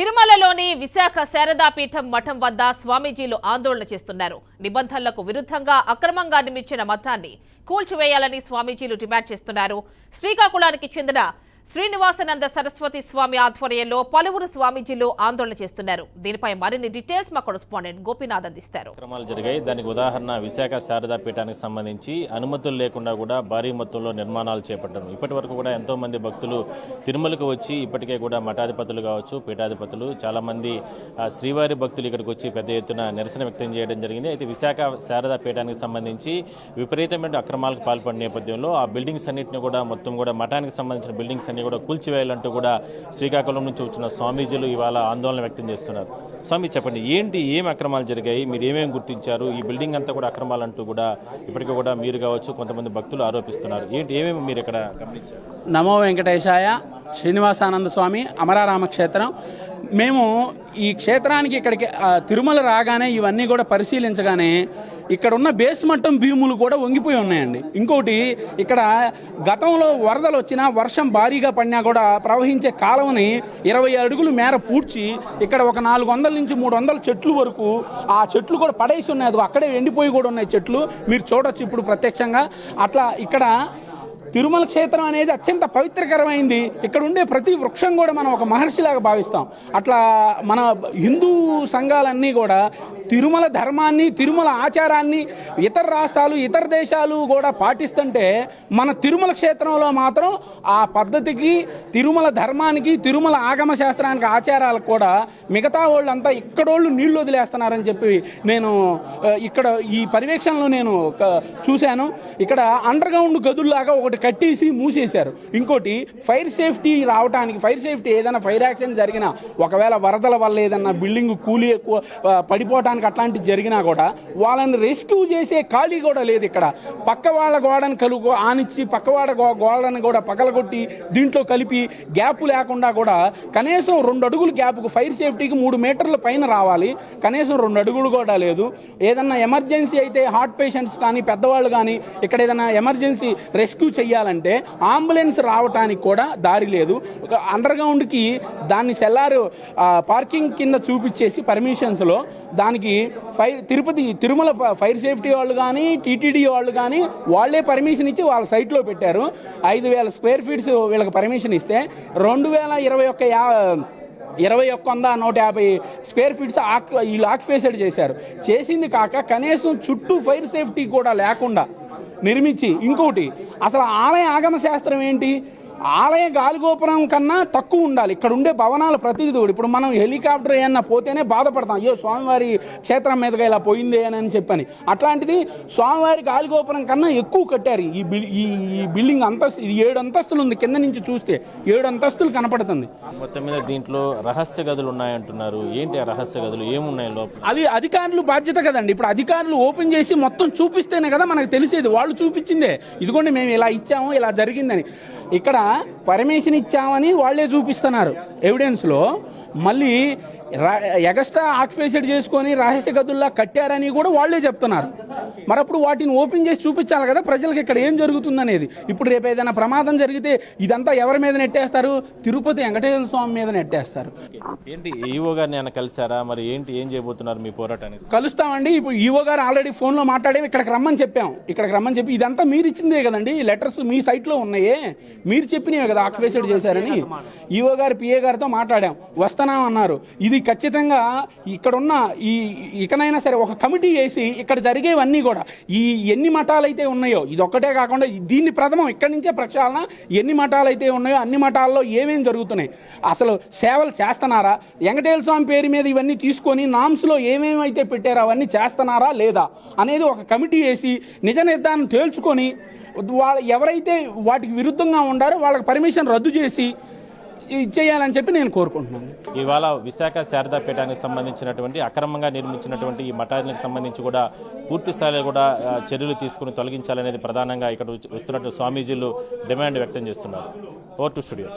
తిరుమలలోని విశాఖ శారదాపీఠం మఠం వద్ద స్వామీజీలు ఆందోళన చేస్తున్నారు. నిబంధనలకు విరుద్ధంగా అక్రమంగా నిర్మించిన మఠాన్ని కూల్చివేయాలని స్వామీజీలు డిమాండ్ చేస్తున్నారు. శ్రీకాకుళానికి చెందిన శ్రీనివాసానంద సరస్వతి స్వామి ఆధ్వర్యంలో పలువురు స్వామీజీలు ఆందోళన చేస్తున్నారు. దీనిపై మరిన్ని డీటెయిల్స్ మా కరెస్పాండెంట్ గోపీనాథ్ అందిస్తారు. కార్యక్రమాలు జరిగాయి. దానికి ఉదాహరణ విశాఖ శారదాపీఠానికి సంబంధించి అనుమతులు లేకుండా కూడా భారీ మొత్తంలో నిర్మాణాలు చేపట్టారు. ఇప్పటి వరకు కూడా ఎంతో మంది భక్తులు తిరుమలకు వచ్చి ఇప్పటికే కూడా మఠాధిపతులు కావచ్చు, పీఠాధిపతులు చాలా మంది శ్రీవారి భక్తులు ఇక్కడికి వచ్చి పెద్ద ఎత్తున నిరసన వ్యక్తం చేయడం జరిగింది. అయితే విశాఖ శారదాపీఠానికి సంబంధించి విపరీతమైన అక్రమాలకు పాల్పడిన నేపథ్యంలో ఆ బిల్డింగ్స్ అన్నింటినీ కూడా మొత్తం కూడా మఠానికి సంబంధించిన బిల్డింగ్స్ అన్ని కూడా కూల్చివేయాలంటూ కూడా శ్రీకాకుళం నుంచి వచ్చిన స్వామీజీలు ఇవాళ ఆందోళన వ్యక్తం చేస్తున్నారు. స్వామి చెప్పండి, ఏం అక్రమాలు జరిగాయి, మీరు ఏమేమి గుర్తించారు? ఈ బిల్డింగ్ అంతా కూడా అక్రమాలంటూ కూడా ఇప్పటికీ కూడా మీరు కావచ్చు కొంతమంది భక్తులు ఆరోపిస్తున్నారు. ఏమేమి మీరు ఇక్కడ గమనించారు? నమో వెంకటేశాయ. శ్రీనివాసానంద స్వామి అమరారామ క్షేత్రం. మేము ఈ క్షేత్రానికి ఇక్కడికి తిరుమల రాగానే ఇవన్నీ కూడా పరిశీలించగానే ఇక్కడ ఉన్న బేస్మట్టం భీములు కూడా వంగిపోయి ఉన్నాయండి. ఇంకోటి, ఇక్కడ గతంలో వరదలు వచ్చినా వర్షం భారీగా పడినా కూడా ప్రవహించే కాలువని 20 అడుగులు మేర పూడ్చి ఇక్కడ ఒక 400 నుంచి 300 చెట్లు వరకు ఆ చెట్లు కూడా పడేసి ఉన్నాయి. అక్కడే ఎండిపోయి కూడా ఉన్నాయి చెట్లు, మీరు చూడొచ్చు ఇప్పుడు ప్రత్యక్షంగా. అట్లా ఇక్కడ తిరుమల క్షేత్రం అనేది అత్యంత పవిత్రకరమైంది. ఇక్కడ ఉండే ప్రతి వృక్షం కూడా మనం ఒక మహర్షిలాగా భావిస్తాం. అట్లా మన హిందూ సంఘాలన్నీ కూడా తిరుమల ధర్మాన్ని, తిరుమల ఆచారాన్ని ఇతర రాష్ట్రాలు, ఇతర దేశాలు కూడా పాటిస్తుంటే మన తిరుమల క్షేత్రంలో మాత్రం ఆ పద్ధతికి, తిరుమల ధర్మానికి, తిరుమల ఆగమ శాస్త్రానికి, ఆచారాలకు కూడా మిగతా వాళ్ళంతా ఇక్కడోళ్ళు నీళ్లు వదిలేస్తున్నారని చెప్పి నేను ఇక్కడ ఈ పర్యవేక్షణలో నేను చూశాను. ఇక్కడ అండర్ గ్రౌండ్ గదుల్లాగా ఒకటి కట్టేసి మూసేశారు. ఇంకోటి, ఫైర్ సేఫ్టీ రావడానికి, ఫైర్ సేఫ్టీ ఏదైనా ఫైర్ యాక్సిడెంట్ జరిగినా, ఒకవేళ వరదల వల్ల ఏదన్నా బిల్డింగ్ కూలి పడిపోవడానికి అట్లాంటివి జరిగినా కూడా వాళ్ళని రెస్క్యూ చేసే ఖాళీ కూడా లేదు. ఇక్కడ పక్క వాళ్ళ గోడని ఆనిచ్చి పక్క వాళ్ళ గోడని కూడా పగలగొట్టి దీంట్లో కలిపి గ్యాప్ లేకుండా కూడా కనీసం 2 అడుగులు గ్యాప్కు ఫైర్ సేఫ్టీకి 3 మీటర్ల పైన రావాలి. కనీసం 2 అడుగులు కూడా లేదు. ఏదన్నా ఎమర్జెన్సీ అయితే హార్ట్ పేషెంట్స్ కానీ పెద్దవాళ్ళు కానీ ఇక్కడ ఏదైనా ఎమర్జెన్సీ రెస్క్యూ చేయాలంటే అంబులెన్స్ రావడానికి కూడా దారి లేదు. అండర్ గ్రౌండ్కి దాన్ని సెల్లారు పార్కింగ్ కింద చూపించేసి పర్మిషన్స్లో దానికి తిరుమల ఫైర్ సేఫ్టీ వాళ్ళు కానీ, టీటీడీ వాళ్ళు కానీ వాళ్ళే పర్మిషన్ ఇచ్చి వాళ్ళ సైట్లో పెట్టారు. 5,000 స్క్వేర్ ఫీట్స్ వీళ్ళకి పర్మిషన్ ఇస్తే 21,150 స్క్వేర్ ఫీట్స్ వీళ్ళు ఆక్యుపేషన్ చేశారు. చేసింది కాక కనీసం చుట్టూ ఫైర్ సేఫ్టీ కూడా లేకుండా నిర్మించి, ఇంకోటి అసలు ఆలయ ఆగమ శాస్త్రం ఏంటి? ఆలయ గాలిగోపురం కన్నా తక్కువ ఉండాలి. ఇక్కడ ఉండే భవనాల ప్రతిదీ కూడా ఇప్పుడు మనం హెలికాప్టర్ ఏమన్నా పోతేనే బాధపడతాం, అయ్యో స్వామివారి క్షేత్రం మీదుగా ఇలా పోయిందే అని చెప్పని. అట్లాంటిది స్వామివారి గాలిగోపురం కన్నా ఎక్కువ కట్టారు. ఈ బిల్డింగ్ అంతస్తు, ఇది 7 అంతస్తులు ఉంది. కింద నుంచి చూస్తే 7 అంతస్తులు కనపడుతుంది. మొత్తం మీద దీంట్లో రహస్య గదులు ఉన్నాయంటున్నారు. ఏంటి ఆ రహస్య గదులు, ఏమున్నాయి లోపల? అది అధికారులు బాధ్యత కదండి. ఇప్పుడు అధికారులు ఓపెన్ చేసి మొత్తం చూపిస్తేనే కదా మనకు తెలిసేది. వాళ్ళు చూపించిందే, ఇదిగోండి మేము ఇలా ఇచ్చాము, ఇలా జరిగిందని. ఇక్కడ పర్మిషన్ ఇచ్చామని వాళ్ళే చూపిస్తున్నారు ఎవిడెన్స్లో. మళ్ళీ ఎగస్ట్రా ఆక్యుపేషన్ చేసుకొని రహస్య గదుల్లా కట్టారని కూడా వాళ్ళే చెప్తున్నారు. మరి అప్పుడు వాటిని ఓపెన్ చేసి చూపించాలి కదా ప్రజలకు ఇక్కడ ఏం జరుగుతుందనేది. ఇప్పుడు రేపు ఏదైనా ప్రమాదం జరిగితే ఇదంతా ఎవరి మీద నెట్టేస్తారు? తిరుపతి వెంకటేశ్వర స్వామి మీద నెట్టేస్తారు. ఏంటి ఈవో గారిని ఏమైనా కలిసారా? మరి ఏం చేయబోతున్నారు మీ పోరాటానికి? కలుస్తామండి. ఇప్పుడు ఈవో గారు ఆల్రెడీ ఫోన్లో మాట్లాడే ఇక్కడికి రమ్మని చెప్పి ఇదంతా మీరు ఇచ్చిందే కదండి, లెటర్స్ మీ సైట్లో ఉన్నాయే, మీరు చెప్పినవే కదా ఆక్యుపేషన్ చేశారని. ఈవో గారు పిఏ గారితో మాట్లాడాం, వస్తున్నామన్నారు. ఇది ఖచ్చితంగా ఇక్కడున్న ఇకనైనా సరే ఒక కమిటీ వేసి ఇక్కడ జరిగేవన్నీ కూడా, ఈ ఎన్ని మఠాలు అయితే ఉన్నాయో ఇది ఒక్కటే కాకుండా దీన్ని ప్రథమం ఇక్కడి నుంచే ప్రక్షాళన, ఎన్ని మఠాలు అయితే ఉన్నాయో అన్ని మఠాల్లో ఏమేమి జరుగుతున్నాయి, అసలు సేవలు చేస్తున్నారా, వెంకటేశ్వర స్వామి పేరు మీద ఇవన్నీ తీసుకొని నామ్స్లో ఏమేమైతే పెట్టారో అవన్నీ చేస్తున్నారా లేదా అనేది ఒక కమిటీ వేసి నిజ నిర్ధారణ తేల్చుకొని ఎవరైతే వాటికి విరుద్ధంగా ఉండారో వాళ్ళకి పర్మిషన్ రద్దు చేసి చేయాలని చెప్పి నేను కోరుకుంటున్నాను. ఇవాళ విశాఖ శారదాపీఠానికి సంబంధించినటువంటి అక్రమంగా నిర్మించినటువంటి ఈ మఠానికి సంబంధించి కూడా పూర్తి స్థాయిలో కూడా చర్యలు తీసుకుని తొలగించాలనేది ప్రధానంగా ఇక్కడ వస్తున్నట్టు స్వామీజీలు డిమాండ్ వ్యక్తం చేస్తున్నారు. Over to studio.